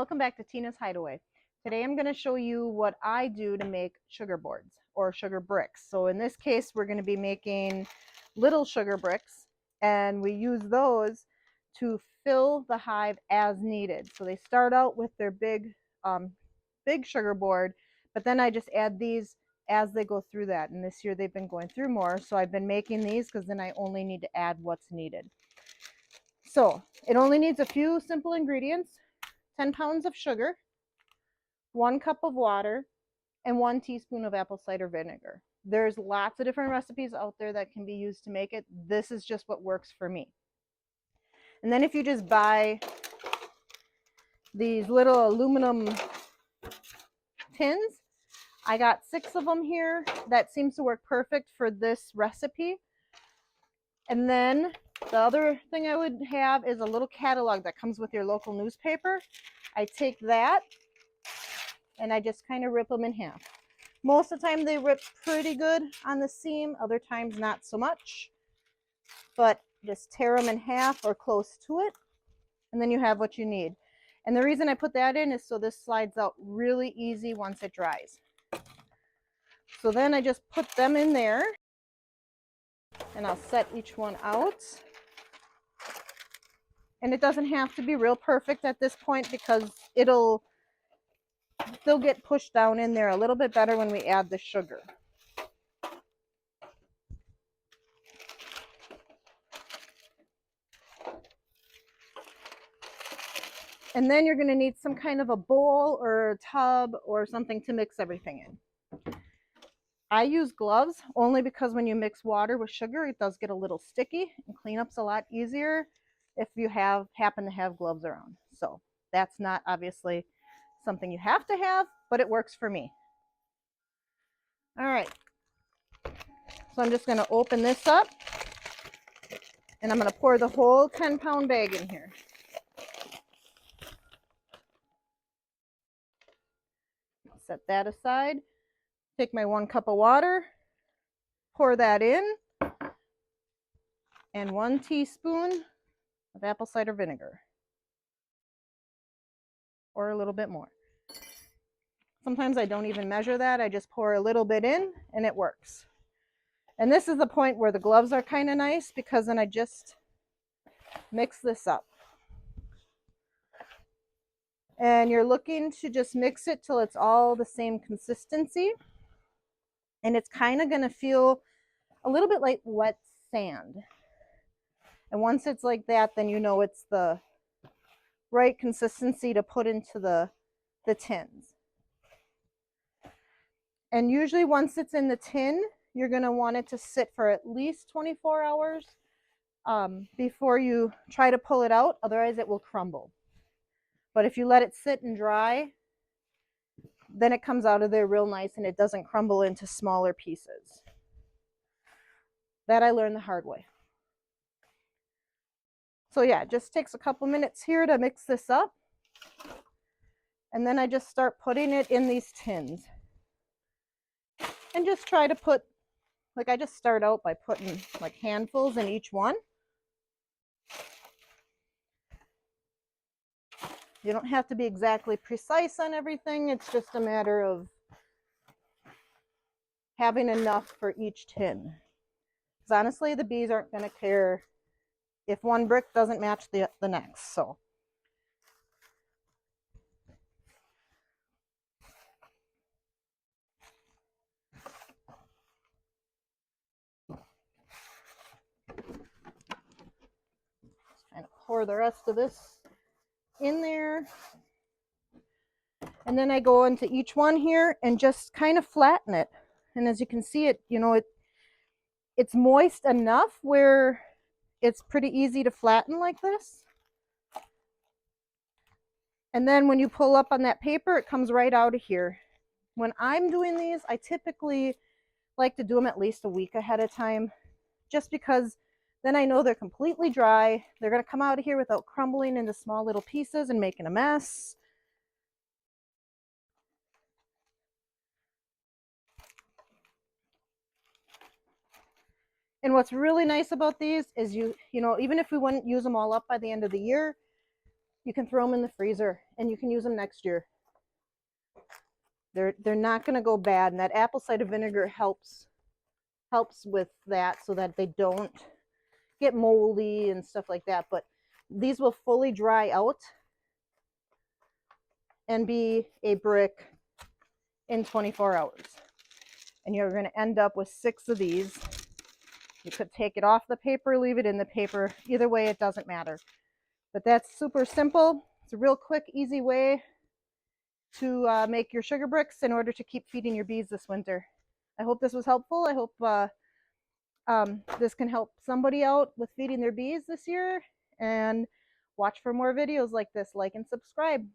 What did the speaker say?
Welcome back to Tina's Hideaway. Today I'm going to show you what I do to make sugar boards or sugar bricks. So in this case we're going to be making little sugar bricks, and we use those to fill the hive as needed. So they start out with their big sugar board, but then I just add these as they go through that. And this year they've been going through more, so I've been making these because then I only need to add what's needed. So it only needs a few simple ingredients: 10 pounds of sugar, 1 cup of water, and 1 teaspoon of apple cider vinegar. There's lots of different recipes out there that can be used to make it. This is just what works for me. And then if you just buy these little aluminum tins, I got 6 of them here. That seems to work perfect for this recipe. And then the other thing I would have is a little catalog that comes with your local newspaper. I take that and I just kind of rip them in half. Most of the time they rip pretty good on the seam, other times not so much. But just tear them in half or close to it, and then you have what you need. And the reason I put that in is so this slides out really easy once it dries. So then I just put them in there, and I'll set each one out. And it doesn't have to be real perfect at this point because they'll get pushed down in there a little bit better when we add the sugar. And then you're going to need some kind of a bowl or a tub or something to mix everything in. I use gloves only because when you mix water with sugar, it does get a little sticky, and cleanup's a lot easier if you happen to have gloves around. So that's not obviously something you have to have, but it works for me. All right. So I'm just going to open this up, and I'm going to pour the whole 10-pound bag in here. Set that aside. Take my 1 cup of water, pour that in, and 1 teaspoon of apple cider vinegar, or a little bit more. Sometimes I don't even measure that. I just pour a little bit in and it works. And this is the point where the gloves are kind of nice, because then I just mix this up. And you're looking to just mix it till it's all the same consistency. And it's kind of going to feel a little bit like wet sand. And once it's like that, then you know it's the right consistency to put into the tins. And usually once it's in the tin, you're going to want it to sit for at least 24 hours before you try to pull it out. Otherwise it will crumble. But if you let it sit and dry, then it comes out of there real nice and it doesn't crumble into smaller pieces. That I learned the hard way. So yeah, it just takes a couple minutes here to mix this up. And then I just start putting it in these tins. And just try to put, like, I just start out by putting like handfuls in each one. You don't have to be exactly precise on everything. It's just a matter of having enough for each tin. Because honestly, the bees aren't going to care if one brick doesn't match the next. So just kind of pour the rest of this in there. And then I go into each one here and just kind of flatten it. And as you can see, it's moist enough where it's pretty easy to flatten like this. And then when you pull up on that paper, it comes right out of here. When I'm doing these, I typically like to do them at least a week ahead of time, just because then I know they're completely dry. They're going to come out of here without crumbling into small little pieces and making a mess. And what's really nice about these is you know, even if we wouldn't use them all up by the end of the year, You can throw them in the freezer and you can use them next year. They're not going to go bad, and that apple cider vinegar helps with that so that they don't get moldy and stuff like that. But these will fully dry out and be a brick in 24 hours. And you're going to end up with 6 of these. You could take it off the paper, leave it in the paper. Either way, it doesn't matter. But that's super simple. It's a real quick, easy way to make your sugar bricks in order to keep feeding your bees this winter. I hope this was helpful. I hope this can help somebody out with feeding their bees this year. And watch for more videos like this. Like and subscribe.